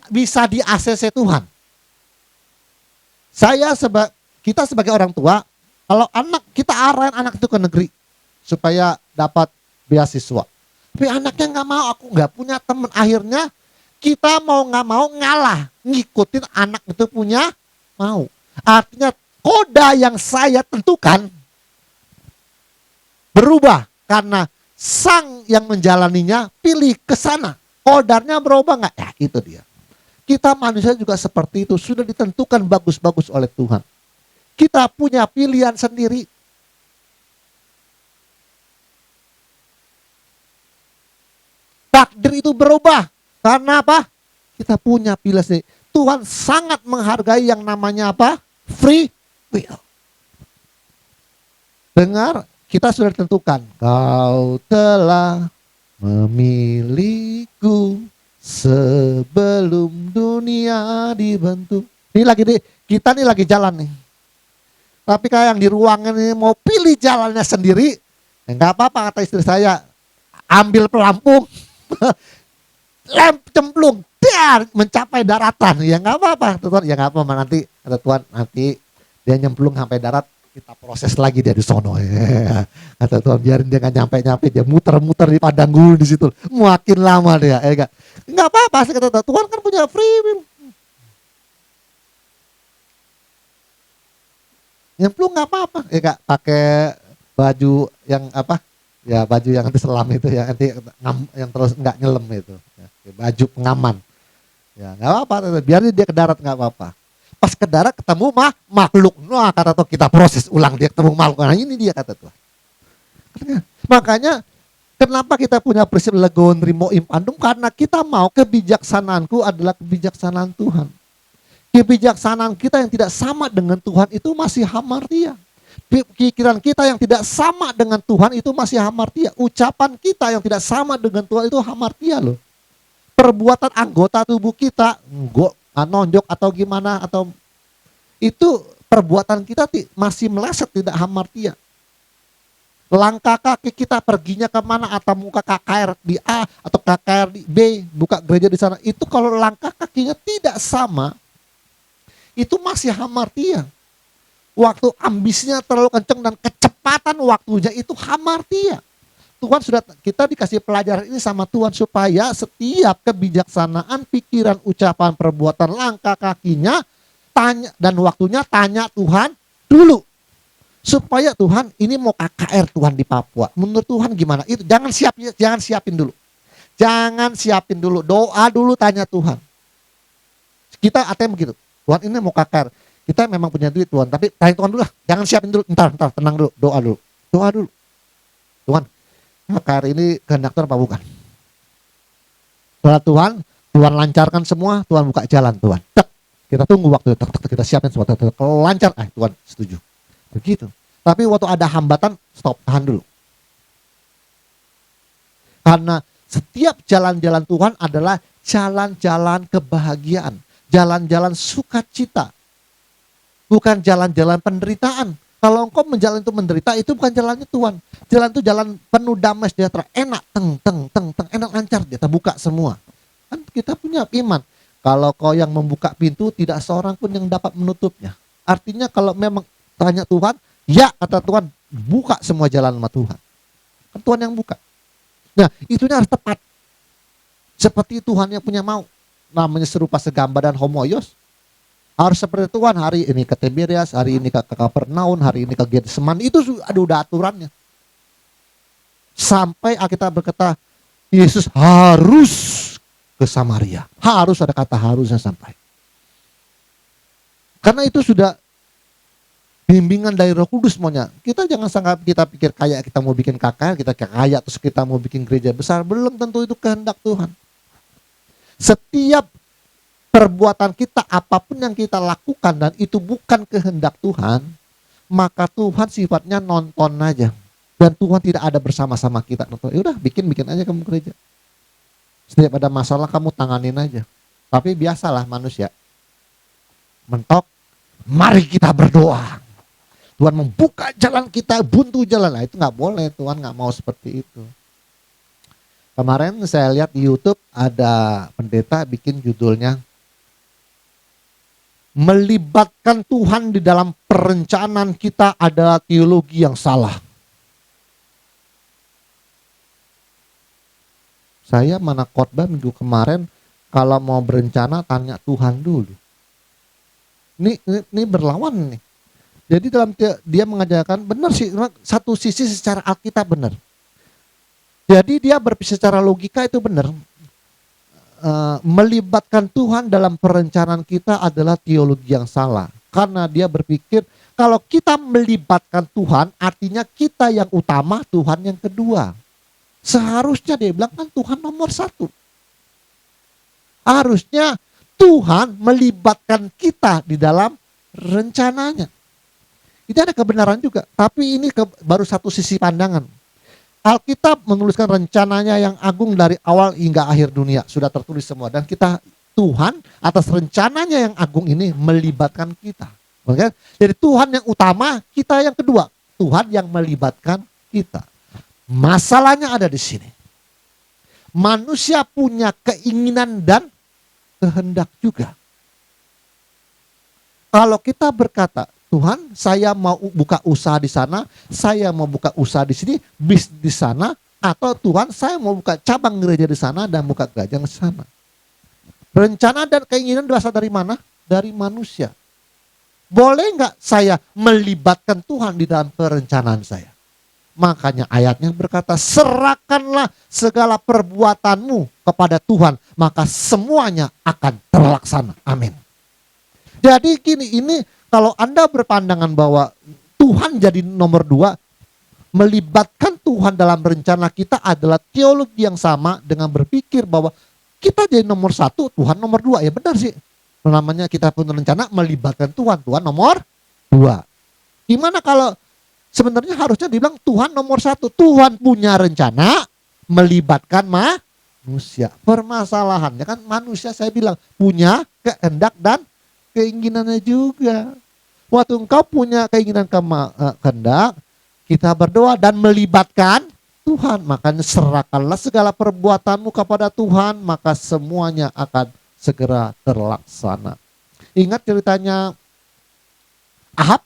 bisa di-ACC Tuhan. Kita sebagai orang tua, kalau anak kita arahin anak itu ke negeri supaya dapat beasiswa. Tapi anaknya nggak mau, aku nggak punya teman. Akhirnya kita mau nggak mau ngalah, ngikutin anak itu punya mau. Artinya koda yang saya tentukan berubah karena sang yang menjalaninya pilih ke sana. Kodarnya berubah nggak? Ya itu dia. Kita manusia juga seperti itu, sudah ditentukan bagus-bagus oleh Tuhan. Kita punya pilihan sendiri. Takdir itu berubah. Karena apa? Kita punya pilihan sendiri. Tuhan sangat menghargai yang namanya apa? Free will. Dengar, kita sudah ditentukan. Kau telah memilihku sebelum dunia dibentuk. Kita nih lagi jalan nih. Tapi kayak yang di ruangan ini mau pilih jalannya sendiri, nggak apa-apa kata istri saya. Ambil pelampung, lem cemplung, mencapai daratan. Ya nggak apa-apa, Tuhan. Ya nggak apa-apa, nanti kata Tuhan, nanti dia nyemplung sampai darat, kita proses lagi dia di sono. Ya. Kata Tuhan, biarin dia nggak nyampe-nyampe, dia muter-muter di padang gurun di situ. Makin lama dia. Nggak apa-apa, kata Tuhan kan punya free will. Nyemplung nggak apa-apa, pakai baju yang apa? Ya baju yang nanti selam itu, yang nanti yang terus nggak nyelam itu, ya, baju pengaman. Ya nggak apa-apa, biarin dia ke darat nggak apa-apa. Pas ke darat ketemu makhluk, nah kata Tuhan kita proses ulang dia ketemu makhluk. Nah ini dia kata Tuhan. Makanya kenapa kita punya prinsip legowo nrimo impandum, karena kita mau kebijaksanaanku adalah kebijaksanaan Tuhan. Kebijaksanaan kita yang tidak sama dengan Tuhan itu masih hamartia. Pikiran kita yang tidak sama dengan Tuhan itu masih hamartia. Ucapan kita yang tidak sama dengan Tuhan itu hamartia loh. Perbuatan anggota tubuh kita, nonjok atau gimana, atau itu perbuatan kita masih meleset, tidak hamartia. Langkah kaki kita perginya kemana, atau muka KKR di A atau KKR di B, buka gereja di sana, itu kalau langkah kakinya tidak sama, itu masih hamartia. Waktu ambisinya terlalu kencang dan kecepatan waktunya itu hamartia. Tuhan sudah, kita dikasih pelajaran ini sama Tuhan supaya setiap kebijaksanaan, pikiran, ucapan, perbuatan, langkah kakinya tanya, dan waktunya tanya Tuhan dulu. Supaya Tuhan, ini mau KKR Tuhan di Papua, menurut Tuhan gimana? Itu jangan siapin dulu. Jangan siapin dulu, doa dulu, tanya Tuhan. Kita ATM begitu. Tuhan ini mau KKR, kita memang punya duit Tuhan, tapi tanya Tuhan dulu lah, jangan siapin dulu, ntar tenang dulu, doa dulu. Tuhan, KKR ini kehendak Tuhan apa bukan? Setelah Tuhan lancarkan semua, Tuhan buka jalan Tuhan. Kita tunggu waktu, kita siapin semua, kalau lancar, Tuhan setuju. Begitu. Tapi waktu ada hambatan, stop, tahan dulu. Karena setiap jalan-jalan Tuhan adalah jalan-jalan kebahagiaan. Jalan-jalan sukacita, bukan jalan-jalan penderitaan. Kalau engkau menjalani itu menderita, itu bukan jalannya Tuhan. Jalan itu jalan penuh damai sejahtera, enak, enak lancar, dia terbuka semua. Kan kita punya iman. Kalau kau yang membuka pintu, tidak seorang pun yang dapat menutupnya. Artinya kalau memang tanya Tuhan, ya kata Tuhan, buka semua jalan sama Tuhan. Kan Tuhan yang buka. Nah, itunya harus tepat. Seperti Tuhan yang punya mau. Namanya serupa segambar dan homoios. Harus seperti Tuhan, hari ini ke Tiberias, hari ini ke Kapernaum, hari ini ke Getsemani, itu udah aturannya. Sampai Alkitab berkata, Yesus harus ke Samaria. Harus, ada kata harusnya sampai. Karena itu sudah Bimbingan dari Roh Kudus maunya. Kita jangan sangat kita pikir kayak kita mau bikin KKR, kita kaya terus kita mau bikin gereja besar. Belum tentu itu kehendak Tuhan. Setiap perbuatan kita, apapun yang kita lakukan dan itu bukan kehendak Tuhan, maka Tuhan sifatnya nonton aja. Dan Tuhan tidak ada bersama-sama kita. Ya udah, bikin aja kamu gereja. Setiap ada masalah kamu tanganin aja. Tapi biasalah manusia. Mentok, mari kita berdoa. Tuhan membuka jalan kita, buntu jalan. Nah, itu nggak boleh, Tuhan nggak mau seperti itu. Kemarin saya lihat di YouTube ada pendeta bikin judulnya melibatkan Tuhan di dalam perencanaan kita adalah teologi yang salah. Saya mana khotbah minggu kemarin, kalau mau berencana tanya Tuhan dulu. Ini berlawan nih. Jadi dalam dia mengajarkan benar sih, satu sisi secara Alkitab benar. Jadi dia berpikir secara logika itu benar. Melibatkan Tuhan dalam perencanaan kita adalah teologi yang salah. Karena dia berpikir kalau kita melibatkan Tuhan artinya kita yang utama, Tuhan yang kedua. Seharusnya dia bilang kan Tuhan nomor satu. Harusnya Tuhan melibatkan kita di dalam rencananya. Itu ada kebenaran juga, tapi ini baru satu sisi pandangan. Alkitab menuliskan rencananya yang agung dari awal hingga akhir dunia. Sudah tertulis semua. Dan kita, Tuhan atas rencananya yang agung ini melibatkan kita. Oke? Jadi Tuhan yang utama, kita yang kedua. Tuhan yang melibatkan kita. Masalahnya ada di sini. Manusia punya keinginan dan kehendak juga. Kalau kita berkata, Tuhan, saya mau buka usaha di sana, saya mau buka usaha di sini, bisnis di sana, atau Tuhan, saya mau buka cabang gereja di sana dan buka gereja di sana. Rencana dan keinginan berasal dari mana? Dari manusia. Boleh nggak saya melibatkan Tuhan di dalam perencanaan saya? Makanya ayatnya berkata, serahkanlah segala perbuatanmu kepada Tuhan, maka semuanya akan terlaksana. Amin. Jadi gini, ini kalau Anda berpandangan bahwa Tuhan jadi nomor dua, melibatkan Tuhan dalam rencana kita adalah teologi yang sama dengan berpikir bahwa kita jadi nomor satu, Tuhan nomor dua. Ya benar sih. Namanya kita punya rencana melibatkan Tuhan, Tuhan nomor dua. Gimana kalau sebenarnya harusnya dibilang Tuhan nomor satu. Tuhan punya rencana melibatkan manusia. Permasalahannya kan manusia saya bilang punya kehendak dan keinginannya juga. Waktu engkau punya keinginan kehendak, kita berdoa dan melibatkan Tuhan. Makanya serahkanlah segala perbuatanmu kepada Tuhan, maka semuanya akan segera terlaksana. Ingat ceritanya Ahab,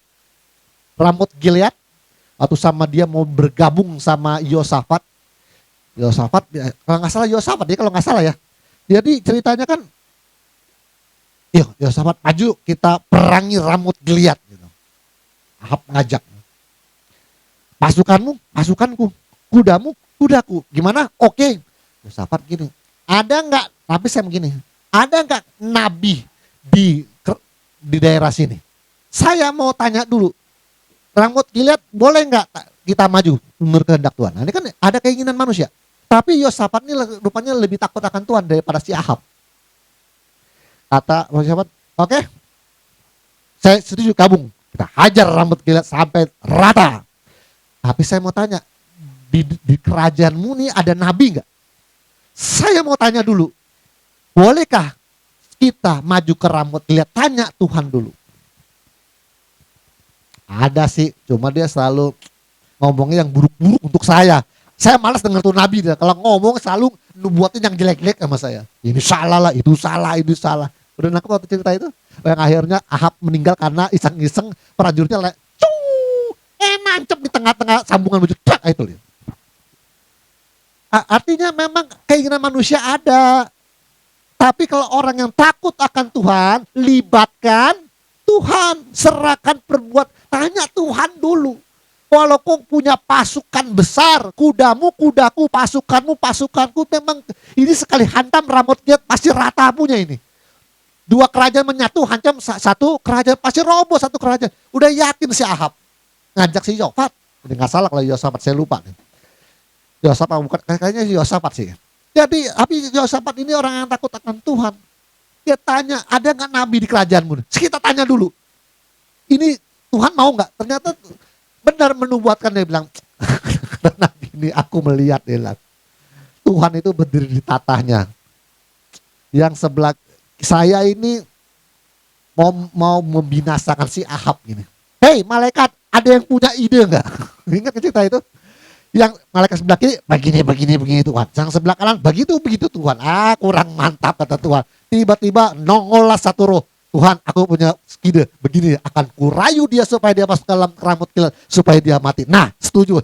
rambut Gilead, atau sama dia mau bergabung sama Yosafat. Yosafat, kalau nggak salah Yosafat, dia kalau nggak salah ya. Jadi ceritanya kan, yuk Yosafat maju kita perangi rambut Gilead. Gitu. Ahab ngajak. Pasukanmu, pasukanku. Kudamu, kudaku. Gimana? Oke. Yosafat gini. Ada nggak? Tapi saya begini. Ada nggak nabi di daerah sini? Saya mau tanya dulu. Rambut Gilead boleh nggak kita maju menurut kehendak Tuhan? Nah, ini kan ada keinginan manusia. Tapi Yosafat ini rupanya lebih takut akan Tuhan daripada si Ahab. Kata Yosafat, oke, saya setuju gabung. Kita hajar rambut Gilead sampai rata. Tapi saya mau tanya, di kerajaanmu nih ada nabi nggak? Saya mau tanya dulu, bolehkah kita maju ke rambut Gilead? Tanya Tuhan dulu. Ada sih, cuma dia selalu ngomongnya yang buruk-buruk untuk saya. Saya malas dengar tuh nabi. Kalau ngomong selalu nubuatin yang jelek-jelek sama saya. Ini salah lah, itu salah, itu salah. Udah nangkep waktu cerita itu? Yang akhirnya Ahab meninggal karena iseng-iseng prajuritnya nancep di tengah-tengah sambungan baju. Itu lihat. Artinya memang keinginan manusia ada. Tapi kalau orang yang takut akan Tuhan, libatkan Tuhan, serahkan tanya Tuhan dulu. Walau kau punya pasukan besar, kudamu, kudaku, pasukanmu, pasukanku, memang ini sekali hantam rambutnya pasti rata punya ini. Dua kerajaan menyatu, hancam satu kerajaan, pasti roboh satu kerajaan. Udah yakin si Ahab. Ngajak si Yosafat. Ini gak salah kalau Yosafat, saya lupa. Yosafat bukan, kayaknya Yosafat sih. Jadi, tapi Yosafat ini orang yang takut akan Tuhan. Dia tanya, ada gak nabi di kerajaanmu? Kita tanya dulu. Ini Tuhan mau gak? Ternyata benar menubuatkan, dia bilang, nabi ini aku melihat, dia bilang, Tuhan itu berdiri di tatahnya. Yang sebelah saya ini mau membinasakan si Ahab gini. Hei malaikat, ada yang punya ide nggak? Ingat cerita itu? Yang malaikat sebelah kiri begini Tuhan. Yang sebelah kanan begitu Tuhan. Kurang mantap kata Tuhan. Tiba-tiba nongollah satu roh. Tuhan, aku punya ide begini, akan kurayu dia supaya dia masuk ke dalam rambut kilat supaya dia mati. Nah, setuju.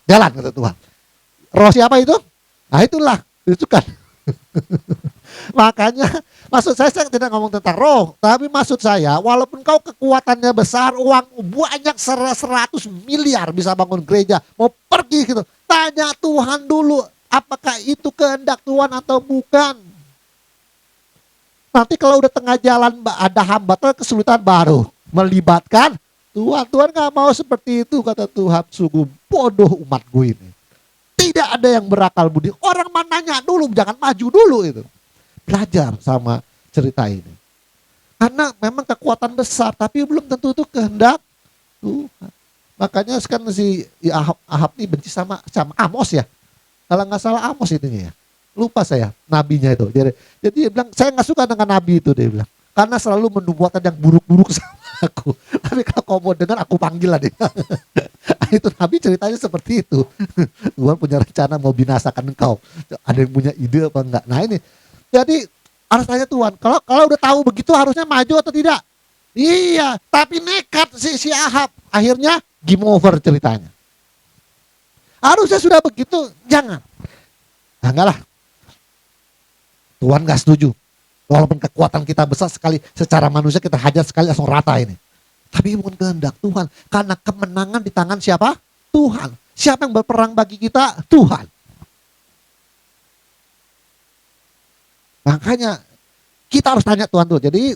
Jalan kata Tuhan. Roh siapa itu? Nah, itulah itu kan. Makanya maksud saya tidak ngomong tentang roh, tapi maksud saya walaupun kau kekuatannya besar, uang banyak 100 miliar bisa bangun gereja, mau pergi gitu, tanya Tuhan dulu apakah itu kehendak Tuhan atau bukan. Nanti kalau udah tengah jalan ada hambatan kesulitan baru melibatkan Tuhan. Tuhan gak mau seperti itu kata Tuhan. Sungguh bodoh umatku ini. Tidak ada yang berakal budi. Orang mananya dulu, jangan maju dulu itu. Belajar sama cerita ini. Karena memang kekuatan besar, tapi belum tentu itu kehendak Tuhan. Makanya sekarang si Ahab ini benci sama Amos ya. Kalau nggak salah Amos itunya ya. Lupa saya nabinya itu. Jadi dia bilang, saya nggak suka dengan nabi itu, dia bilang. Karena selalu menubuatkan yang buruk-buruk sama aku. Tapi kalau kau mau dengar, aku panggil lah dia. Itu nabi ceritanya seperti itu. Tuhan punya rencana mau binasakan engkau. Ada yang punya ide apa enggak? Nah ini. Jadi harus tanya Tuhan. Kalau udah tahu begitu harusnya maju atau tidak? Iya. Tapi nekat si Ahab. Akhirnya game over ceritanya. Harusnya sudah begitu. Jangan. Nah, enggak lah. Tuhan gak setuju. Walaupun kekuatan kita besar sekali, secara manusia kita hajar sekali langsung rata ini. Tapi bukan kehendak Tuhan. Karena kemenangan di tangan siapa? Tuhan. Siapa yang berperang bagi kita? Tuhan. Makanya kita harus tanya Tuhan tuh. Jadi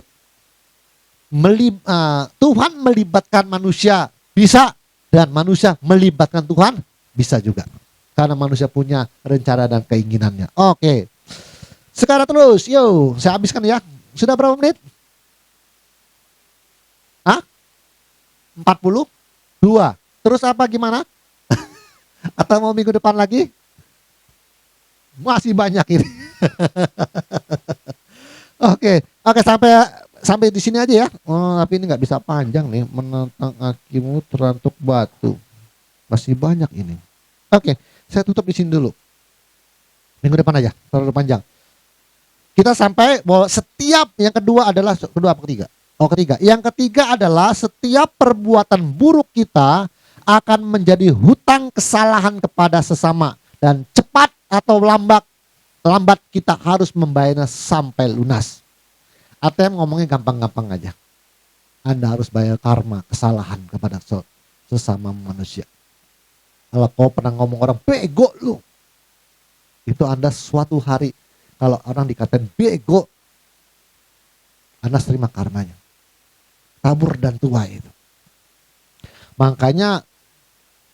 Tuhan melibatkan manusia bisa, dan manusia melibatkan Tuhan bisa juga. Karena manusia punya rencana dan keinginannya. Oke. Sekarang terus, saya habiskan ya. Sudah berapa menit? 42. Terus apa gimana? Atau mau minggu depan lagi? Masih banyak ini. Oke, sampai di sini aja ya. Oh, tapi ini nggak bisa panjang nih. Menentang akimu terantuk batu. Masih banyak ini. Oke, saya tutup di sini dulu. Minggu depan aja, terlalu panjang. Kita sampai bahwa setiap, yang kedua adalah, kedua apa ketiga? Oh ketiga. Yang ketiga adalah setiap perbuatan buruk kita akan menjadi hutang kesalahan kepada sesama. Dan cepat atau lambat kita harus membayarnya sampai lunas. ATM ngomongnya gampang-gampang aja. Anda harus bayar karma kesalahan kepada sesama manusia. Kalau kau pernah ngomong orang bego lu, itu Anda suatu hari kalau orang dikatain bego, Anda terima karmanya. Tabur dan tuai itu. Makanya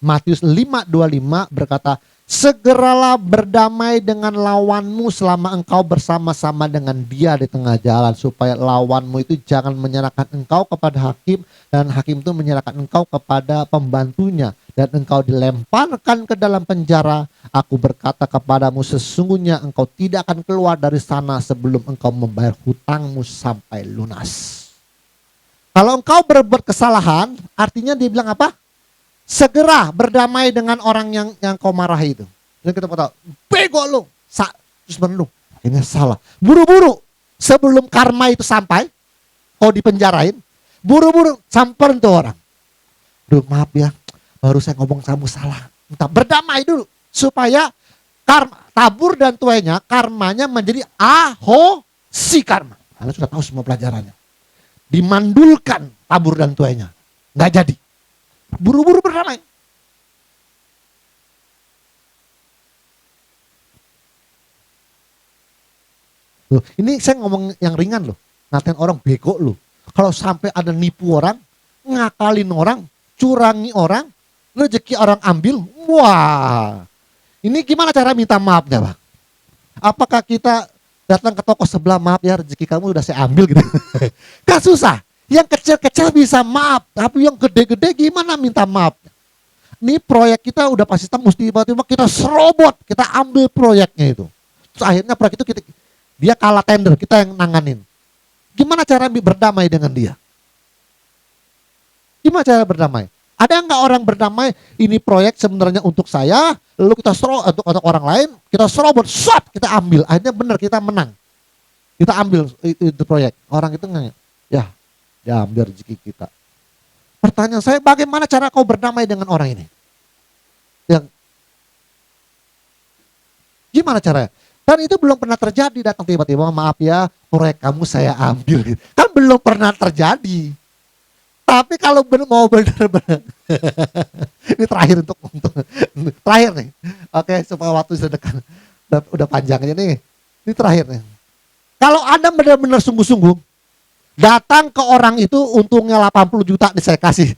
Matius 5:25 berkata, segeralah berdamai dengan lawanmu selama engkau bersama-sama dengan dia di tengah jalan, supaya lawanmu itu jangan menyerahkan engkau kepada hakim, dan hakim itu menyerahkan engkau kepada pembantunya, dan engkau dilemparkan ke dalam penjara. Aku berkata kepadamu, sesungguhnya engkau tidak akan keluar dari sana sebelum engkau membayar hutangmu sampai lunas. Kalau engkau berbuat kesalahan, artinya dia bilang apa? Segera berdamai dengan orang yang kau marahi itu. Dan kita tahu, bego lu, terus menurut, ini salah. Buru-buru sebelum karma itu sampai, kau dipenjarain, buru-buru samperin tuh orang. Duh maaf ya, baru saya ngomong kamu salah. Entah berdamai dulu supaya karma, tabur dan tuainya, karmanya menjadi ahosi karma. Anda sudah tahu semua pelajarannya. Dimandulkan tabur dan tuainya, nggak jadi. Buru-buru berdamai. Loh, ini saya ngomong yang ringan loh. Ngatain orang bego lu. Kalau sampai ada nipu orang, ngakalin orang, curangi orang, rezeki orang ambil, wah. Ini gimana cara minta maafnya, Bang? Apakah kita datang ke toko sebelah, maaf ya rezeki kamu udah saya ambil gitu. Kan susah. Yang kecil-kecil bisa maaf, tapi yang gede-gede gimana minta maaf? Ini proyek kita udah pasti mesti tiba-tiba kita serobot, kita ambil proyeknya itu. Terus akhirnya proyek itu dia kalah tender, kita yang nanganin. Gimana cara berdamai dengan dia? Gimana cara berdamai? Ada nggak orang berdamai, ini proyek sebenarnya untuk saya, lalu kita untuk orang lain, kita serobot, shot, kita ambil. Akhirnya benar, kita menang. Kita ambil itu proyek. Orang itu nggak, ya, dia ambil rezeki kita. Pertanyaan saya, bagaimana cara kau berdamai dengan orang ini? Yang gimana caranya? Dan itu belum pernah terjadi, datang tiba-tiba, maaf ya, proyek kamu saya ambil. Kan belum pernah terjadi. Tapi kalau mau benar-benar, ini terakhir untuk terakhir nih. Oke, supaya waktu sudah dekat, udah panjang aja nih. Ini terakhir nih. Kalau Anda benar-benar sungguh-sungguh, datang ke orang itu untungnya 80 juta nih saya kasih.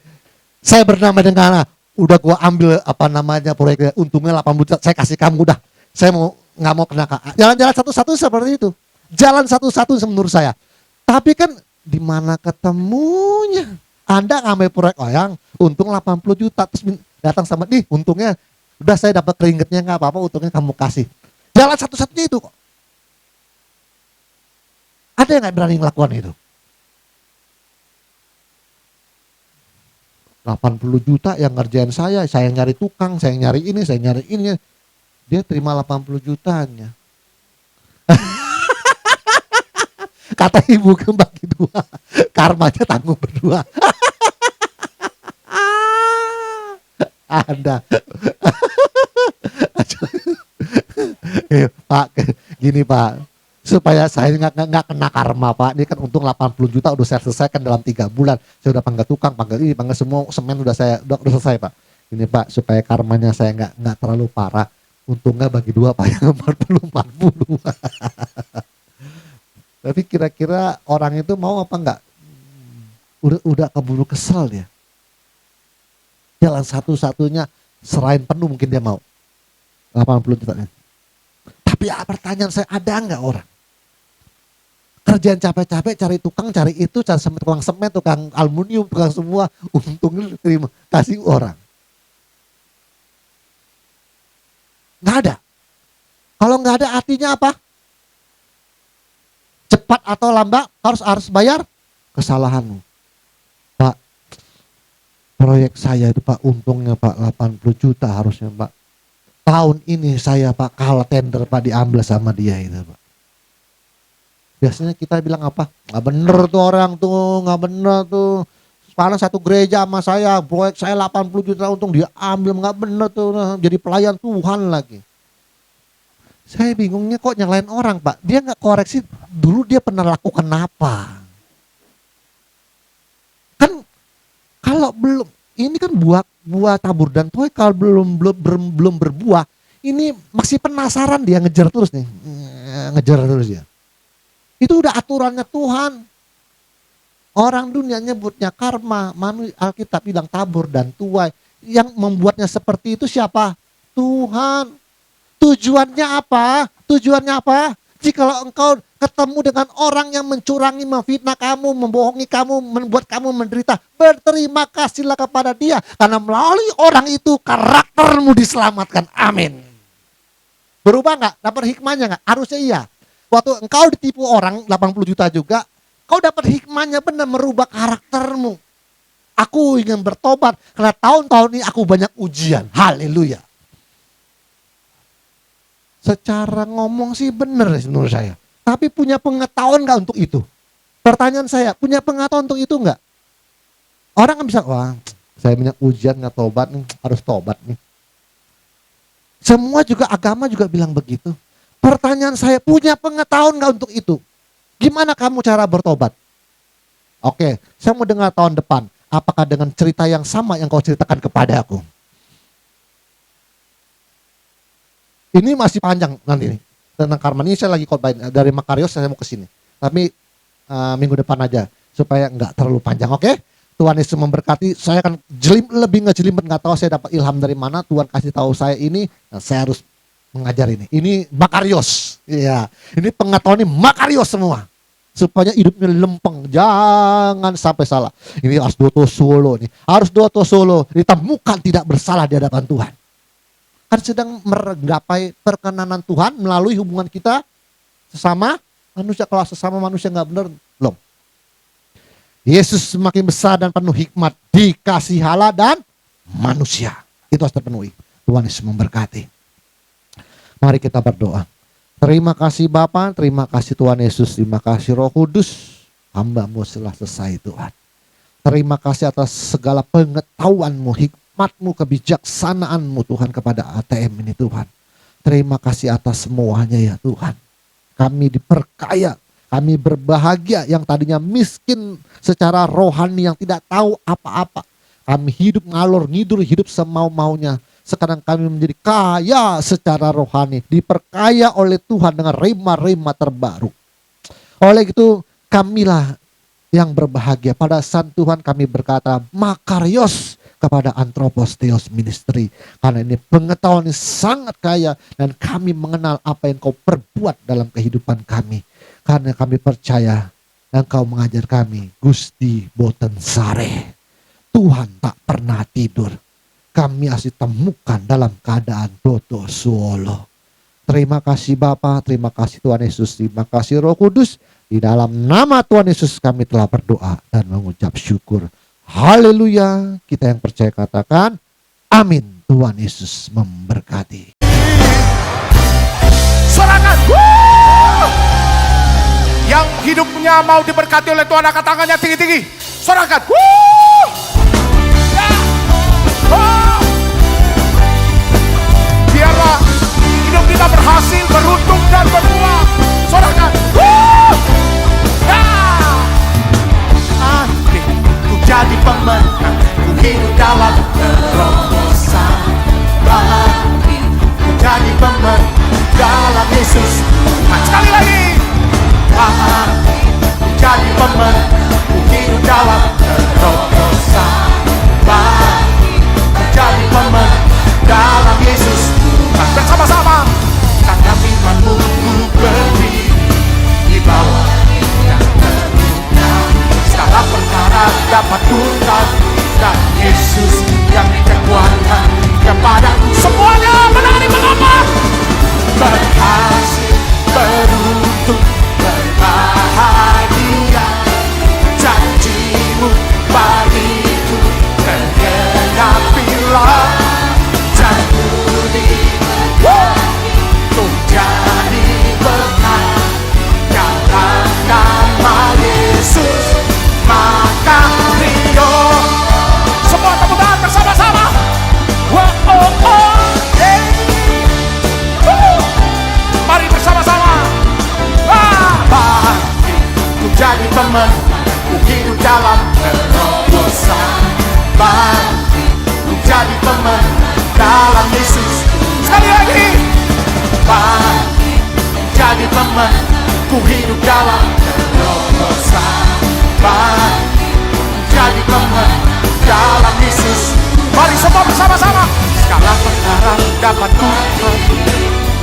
Saya bernama dengan, udah gua ambil apa namanya proyeknya, untungnya 80 juta, saya kasih kamu udah. Saya nggak mau kena jalan-jalan satu-satu seperti itu. Jalan satu-satu menurut saya. Tapi kan di mana ketemunya? Anda ngambil proyek orang, untung 80 juta, terus datang sama, nih untungnya, udah saya dapat keringetnya nggak apa-apa, untungnya kamu kasih. Jalan satu-satunya itu kok. Ada yang nggak berani melakukan itu? 80 juta yang ngerjain saya nyari tukang, saya nyari ini. Dia terima 80 jutanya. Kata ibu bagi dua, karmanya tanggung berdua. Anda. Pak, gini Pak, supaya saya nggak kena karma Pak. Ini kan untung 80 juta udah saya selesaikan dalam 3 bulan. Saya udah panggil tukang, panggil semua semen udah selesai Pak. Ini Pak, supaya karmanya saya nggak terlalu parah. Untungnya bagi dua Pak, yang 40. Tapi kira-kira orang itu mau apa enggak? Udah keburu kesel dia. Jalan satu-satunya serain penuh mungkin dia mau. 80 juta. Tapi pertanyaan saya, ada enggak orang? Kerjaan capek-capek cari tukang, cari itu, cari tukang semen, tukang aluminium, tukang semua, untungnya terima, kasih orang. Enggak ada. Kalau enggak ada artinya apa? Cepat atau lambat harus bayar kesalahanmu. Pak, proyek saya itu Pak, untungnya Pak 80 juta harusnya Pak. Tahun ini saya Pak kalah tender Pak, diambil sama dia itu Pak. Biasanya kita bilang apa? Nggak bener tuh orang tuh, nggak bener tuh. Sekarang satu gereja sama saya, proyek saya 80 juta untung dia ambil, nggak bener tuh. Jadi pelayan Tuhan lagi. Saya bingungnya kok nyalain orang Pak. Dia nggak koreksi dulu dia pernah lakukan apa. Kan kalau belum, ini kan buah tabur dan tuai kalau belum berbuah, ini masih penasaran dia ngejar terus nih. Ngejar terus dia. Itu udah aturannya Tuhan. Orang dunia nyebutnya karma, Alkitab bilang tabur dan tuai. Yang membuatnya seperti itu siapa? Tuhan. Tujuannya apa? Tujuannya apa? Jikalau engkau ketemu dengan orang yang mencurangi, memfitnah kamu, membohongi kamu, membuat kamu menderita, berterima kasihlah kepada dia. Karena melalui orang itu karaktermu diselamatkan. Amin. Berubah nggak? Dapat hikmahnya nggak? Harusnya iya. Waktu engkau ditipu orang 80 juta juga, kau dapat hikmahnya benar, merubah karaktermu. Aku ingin bertobat karena tahun-tahun ini aku banyak ujian. Haleluya. Secara ngomong sih benar menurut saya. Tapi punya pengetahuan nggak untuk itu? Pertanyaan saya, punya pengetahuan untuk itu nggak? Orang kan bisa, wah saya banyak ujian nggak tobat nih, harus tobat nih. Semua juga agama juga bilang begitu. Pertanyaan saya, punya pengetahuan nggak untuk itu? Gimana kamu cara bertobat? Oke, saya mau dengar tahun depan. Apakah dengan cerita yang sama yang kau ceritakan kepada aku? Ini masih panjang nanti nih. Tentang karma ini saya lagi khotbah dari Makarios, saya mau ke sini. Tapi minggu depan aja supaya nggak terlalu panjang. Oke? Tuhan Yesus memberkati. Saya akan lebih ngejelimet, nggak tahu saya dapat ilham dari mana. Tuhan kasih tahu saya ini, saya harus mengajar ini. Ini makarios. Iya. Ini pengetahuan ini makarios semua. Supaya hidupnya lempeng, jangan sampai salah. Ini harus doto solo nih, harus doto solo, ditemukan tidak bersalah di hadapan Tuhan. Kan sedang menggapai perkenanan Tuhan melalui hubungan kita sesama manusia. Kalau sesama manusia nggak benar, belum. Yesus semakin besar dan penuh hikmat, dikasih Allah dan manusia. Itu harus terpenuhi. Tuhan Yesus memberkati. Mari kita berdoa. Terima kasih Bapa, terima kasih Tuhan Yesus, terima kasih Roh Kudus, hamba-Mu telah selesai Tuhan. Terima kasih atas segala pengetahuan-Mu, hikmat-Mu, kebijaksanaan-Mu Tuhan kepada ATM ini Tuhan. Terima kasih atas semuanya ya Tuhan. Kami diperkaya, kami berbahagia yang tadinya miskin secara rohani yang tidak tahu apa-apa. Kami hidup ngalor ngidur, hidup semau-maunya. Sekarang kami menjadi kaya secara rohani, diperkaya oleh Tuhan dengan rema-rema terbaru. Oleh itu kamilah yang berbahagia. Pada saat Tuhan kami berkata makarios kepada Anthropos Theos Ministry. Karena ini pengetahuan ini sangat kaya dan kami mengenal apa yang Kau perbuat dalam kehidupan kami. Karena kami percaya Engkau mengajar kami, Gusti boten sare. Tuhan tak pernah tidur. Kami harus ditemukan dalam keadaan doto suolo. Terima kasih Bapa, terima kasih Tuhan Yesus, terima kasih Roh Kudus. Di dalam nama Tuhan Yesus kami telah berdoa dan mengucap syukur. Haleluya. Kita yang percaya katakan amin. Tuhan Yesus memberkati. Sorakan. Yang hidupnya mau diberkati oleh Tuhan, angkat tangannya tinggi-tinggi. Sorakan. Biarlah hidup kita berhasil, beruntung dan berbuah. Sorakan. Ku jadi pemenang, ku hidup dalam terobosan Bagi ku jadi pemenang dalam Yesus. Sekali lagi. Ku jadi pemenang, ku hidup dalam terobosan Bagi ku jadi pemenang dalam Yesus. Bersama-sama. Karena firman-Mu ku berdiri di bawah dan terbuka. Segala perkara dapat tuntas dan Yesus yang dikekuatan kepadaku. Semuanya menerima apa? Berhasil, beruntung, berbahagia. Janji-Mu bagiku tergenapilah. Untuk jadi berkat dalam nama Yesus, maka Rio. Semua tepuk tangan bersama-sama. Mari bersama-sama. Bagi ku jadi teman, ku hidup dalam terobosan. Bagi ku jadi teman dalam Yesus. Sekali lagi. Bagi jadi teman, ku hidup dalam terobosan. Bagi jadi teman dalam Yesus. Mari semua bersama-sama. Segala perkara dapat ku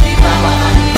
di bawah